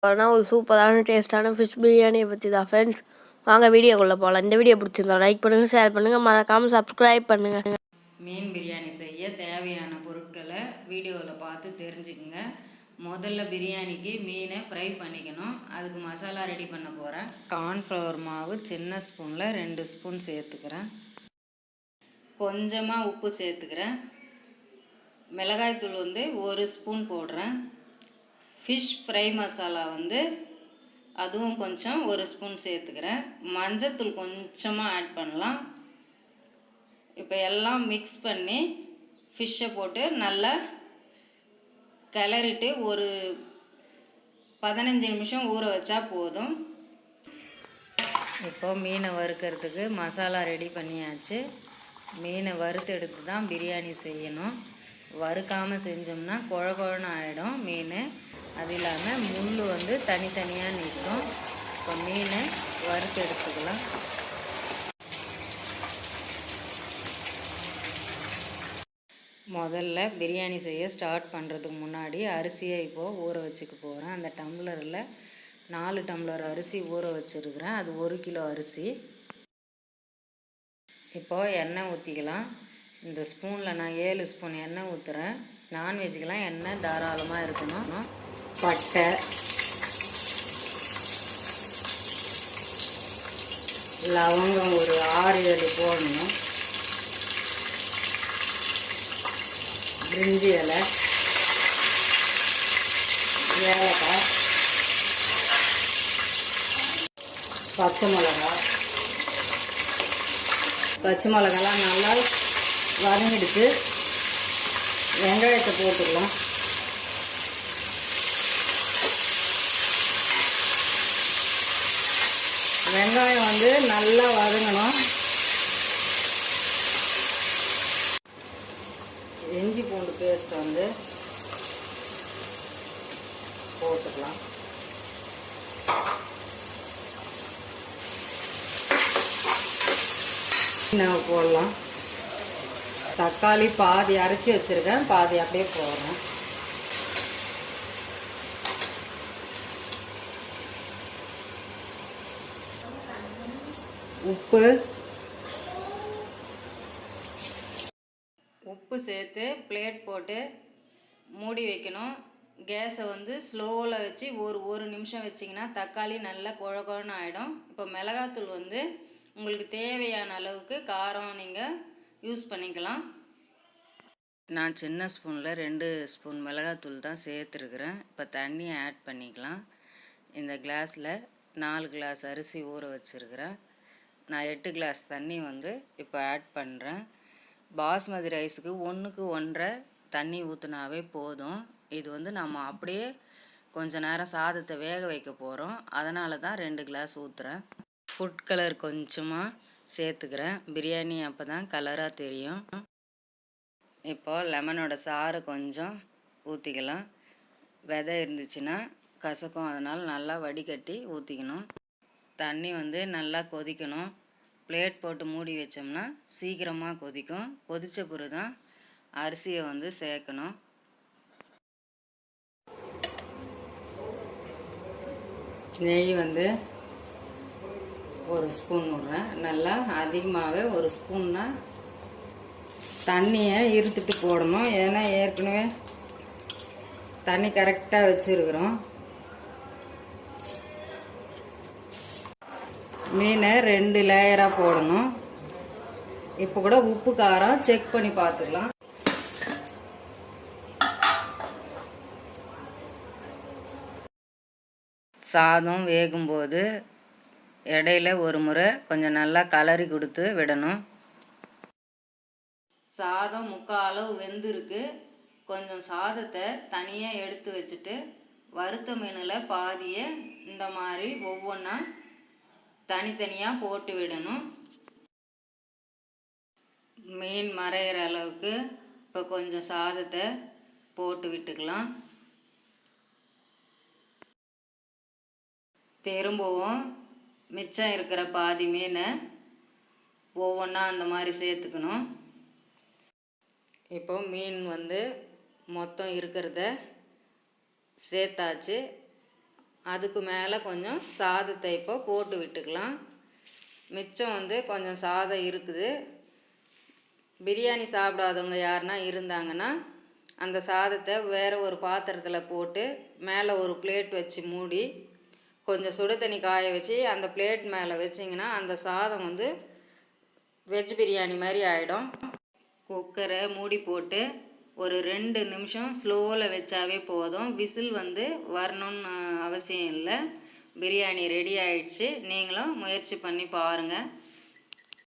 ஆனால் ஒரு சூப்பரான டேஸ்ட்டான ஃபிஷ் பிரியாணியை பற்றி தான் ஃப்ரெண்ட்ஸ். வாங்க வீடியோக்குள்ளே போகலாம். இந்த வீடியோ பிடிச்சிருந்தா லைக் பண்ணுங்கள், ஷேர் பண்ணுங்கள், மறக்காமல் சப்ஸ்கிரைப் பண்ணுங்கள். மீன் பிரியாணி செய்ய தேவையான பொருட்களை வீடியோவில் பார்த்து தெரிஞ்சுக்குங்க. முதல்ல பிரியாணிக்கு மீனை ஃப்ரை பண்ணிக்கணும். அதுக்கு மசாலா ரெடி பண்ண போகிறேன். கார்ன்ஃப்ளவர் மாவு சின்ன ஸ்பூனில் 2 ஸ்பூன் சேர்த்துக்கிறேன். கொஞ்சமாக உப்பு சேர்த்துக்கிறேன். மிளகாய்த்தூள் 1 ஸ்பூன் போடுறேன். ஃபிஷ் ஃப்ரை மசாலா அதுவும் கொஞ்சம் 1 ஸ்பூன் சேர்த்துக்கிறேன். மஞ்சத்தூள் கொஞ்சமாக ஆட் பண்ணலாம். இப்போ எல்லாம் மிக்ஸ் பண்ணி ஃபிஷ்ஷை போட்டு நல்லா கிளறிட்டு ஒரு 15 நிமிஷம் ஊற வச்சா போதும். இப்போது மீனை வறுக்கிறதுக்கு மசாலா ரெடி பண்ணியாச்சு. மீனை வறுத்து எடுத்து தான் பிரியாணி செய்யணும். வறுக்காமல் செஞ்சோம்னா குழ குழன்னு ஆகிடும் மீன். அது இல்லாமல் முள் தனித்தனியாக நிற்கும். இப்போ மீனை வறுத்து எடுத்துக்கலாம். முதல்ல பிரியாணி செய்ய ஸ்டார்ட் பண்ணுறதுக்கு முன்னாடி அரிசியை இப்போது ஊற வச்சுக்க போகிறேன். அந்த டம்ளரில் 4 டம்ளர் அரிசி ஊற வச்சுருக்கிறேன். அது 1 கிலோ அரிசி. இப்போது எண்ணெய் ஊற்றிக்கலாம். இந்த ஸ்பூனில் நான் 7 ஸ்பூன் எண்ணெய் ஊற்றுறேன். நான்வெஜ்ஜுக்கெலாம் எண்ணெய் தாராளமாக இருக்கணும். பட்டை, லவங்கம் ஒரு 6-7 போடணும். பிரிஞ்சி இலை, ஏலக்காய், பச்சை மிளகாலாம் நல்லா வதங்கிடுச்சு. வெங்காயத்தை போட்டுக்கலாம். வெங்காயம் நல்லா வதங்கணும். இஞ்சி பூண்டு பேஸ்ட் போட்டுக்கலாம். போடலாம். தக்காளி பாதி அரைச்சி வச்சிருக்கேன், பாதி அப்படியே போடுறேன். உப்பு சேர்த்து பிளேட் போட்டு மூடி வைக்கணும். கேஸை ஸ்லோவில் வச்சு ஒரு நிமிஷம் வச்சிங்கன்னா தக்காளி நல்லா குழ குழன்னு ஆகிடும். இப்போ மிளகாத்தூள் உங்களுக்கு தேவையான அளவுக்கு காரம் நீங்கள் யூஸ் பண்ணிக்கலாம். நான் சின்ன ஸ்பூனில் 2 ஸ்பூன் மிளகாத்தூள் தான் சேர்த்துருக்குறேன். இப்போ தண்ணியை ஆட் பண்ணிக்கலாம். இந்த கிளாஸில் 4 கிளாஸ் அரிசி ஊற வச்சுருக்கிறேன். நான் 8 கிளாஸ் தண்ணி இப்போ ஆட் பண்ணுறேன். பாஸ்மதி ரைஸுக்கு 1க்கு 1.5 தண்ணி ஊற்றினாவே போதும். இது நம்ம அப்படியே கொஞ்ச நேரம் சாதத்தை வேக வைக்க போகிறோம். அதனால தான் 2 கிளாஸ் ஊற்றுறேன். ஃபுட் கலர் கொஞ்சமாக சேர்த்துக்கிறேன். பிரியாணி அப்போ தான் கலராக தெரியும். இப்போது லெமனோட சாறு கொஞ்சம் ஊற்றிக்கலாம். விதை இருந்துச்சுன்னா கசக்கும், அதனால் நல்லா வடிகட்டி ஊற்றிக்கணும். தண்ணி நல்லா கொதிக்கணும். பிளேட் போட்டு மூடி வச்சோம்னா சீக்கிரமாக கொதிக்கும். கொதித்த பிறகு தான் அரிசியை சேர்க்கணும். நெய் 1 ஸ்பூன் விட்றேன். நல்லா அதிகமாகவே 1 ஸ்பூன்னா தண்ணியை இருத்துட்டு போடணும். ஏன்னா ஏற்கனவே தண்ணி கரெக்டாக வச்சுருக்குறோம். மீனை 2 லேயராக போடணும். இப்போ கூட உப்பு காரம் செக் பண்ணி பார்த்துக்கலாம். சாதம் வேகும்போது இடையில ஒரு முறை கொஞ்சம் நல்லா கலரி கொடுத்து விடணும். சாதம் 3/4 அளவு வெந்திருக்கு. கொஞ்சம் சாதத்தை தனியாக எடுத்து வச்சுட்டு வறுத்த மீனில் பாதியை இந்த மாதிரி ஒவ்வொன்றா தனித்தனியாக போட்டு விடணும். மீன் மறையிற அளவுக்கு இப்போ கொஞ்சம் சாதத்தை போட்டு விட்டுக்கலாம். திரும்பவும் மிச்சம் இருக்கிற பாதி மீனை ஒவ்வொன்றா அந்த மாதிரி சேர்த்துக்கணும். இப்போ மீன் மொத்தம் இருக்கிறத சேர்த்தாச்சு. அதுக்கு மேலே கொஞ்சம் சாதத்தை இப்போ போட்டு விட்டுக்கலாம். மிச்சம் வந்து கொஞ்சம் சாதம் இருக்குது. பிரியாணி சாப்பிடாதவங்க யாருன்னா இருந்தாங்கன்னா அந்த சாதத்தை வேறு ஒரு பாத்திரத்தில் போட்டு மேலே ஒரு பிளேட் வச்சு மூடி கொஞ்சம் சுடு தண்ணி காய வச்சு அந்த பிளேட் மேலே வச்சிங்கன்னா அந்த சாதம் வந்து வெஜ் பிரியாணி மாதிரி ஆகிடும். குக்கரை மூடி போட்டு ஒரு 2 நிமிஷம் ஸ்லோவில் வச்சாவே போதும். விசில் வந்து வரணும்னு அவசியம் இல்லை. பிரியாணி ரெடி ஆயிடுச்சு. நீங்களும் முயற்சி பண்ணி பாருங்கள்.